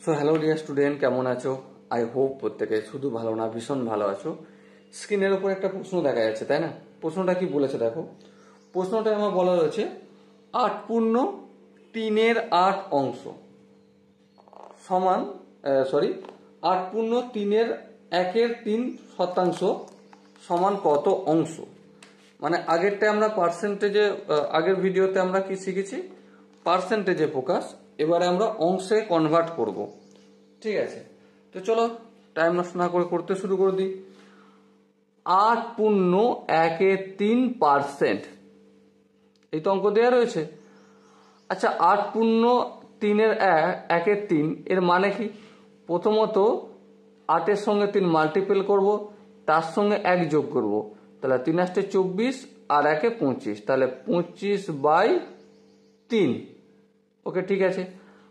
So hello dear student, কেমন আছো? I hope প্রত্যেকে শুধু ভালো না, ভীষণ ভালো আছো। স্ক্রিনের উপর একটা প্রশ্ন দেখা যাচ্ছে, তাই না? প্রশ্নটা কি বলেছে দেখো। প্রশ্নটা আমার বলা রয়েছে 8 পূর্ণ 3/8 অংশ সমান 8 পূর্ণ 3/1/3 সমান কত অংশ? মানে আগেরটা আমরা পার্সেন্টেজে, আগের ভিডিওতে আমরা কি শিখেছি? পার্সেন্টেজে ফোকাস। এবারে আমরা অংশে কনভার্ট করব। ঠিক আছে, তো চলো টাইম নষ্ট না করে করতে শুরু করে দিই। 8 পূর্ণ 1/3%, এই তো অঙ্ক দেওয়া রয়েছে। আচ্ছা, 8 পূর্ণ 3/1/3 এর মানে কি? প্রথমত 8-এর সঙ্গে 3 মাল্টিপল করব, তার সঙ্গে 1 যোগ করব, তাহলে 3 8 24 আর 1 25, তাহলে 25/3। ওকে, ঠিক আছে।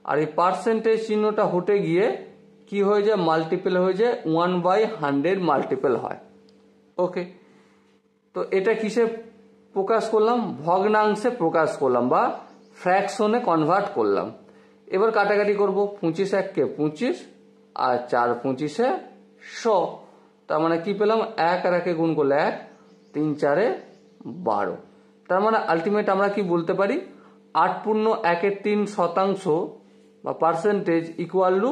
আর এই পার্সেন্টেজ চিহ্নটা হটে গিয়ে কি হয়ে যায়? মাল্টিপল হয়ে যায়, 1/100 মাল্টিপল হয়। ওকে, তো এটা কিসে প্রকাশ করলাম? ভগ্নাংশে প্রকাশ করলাম বা ফ্র্যাকশনে কনভার্ট করলাম। এবার কাটাকাটি করব। 25 1 25 আর 4 25 100। তার মানে কি পেলাম? 1 আর 1 গুণ করলে 1, 3 4 12। তার মানে আলটিমেট আমরা কি বলতে পারি? 8 পূর্ণ 1/3% বা পার্সেন্টেজ ইকুয়াল টু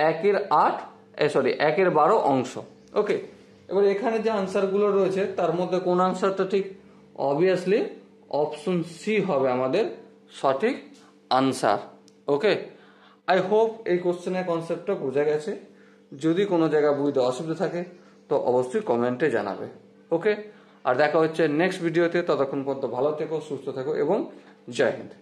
1/12 অংশ। ওকে, এবার এখানে যে আনসারগুলো রয়েছে তার মধ্যে কোন আনসারটা ঠিক? অবভিয়াসলি অপশন সি হবে আমাদের সঠিক আনসার। ওকে, আই হোপ এই কোশ্চেনের কনসেপ্টটা বোঝা গেছে। যদি কোনো জায়গায় বুঝতে অসুবিধা থাকে তো অবশ্যই কমেন্টে জানাবে। ওকে, আর দেখা হচ্ছে নেক্সট ভিডিওতে। ততক্ষণ পর্যন্ত ভালো থেকো, সুস্থ থেকো এবং জয় হিন্দ।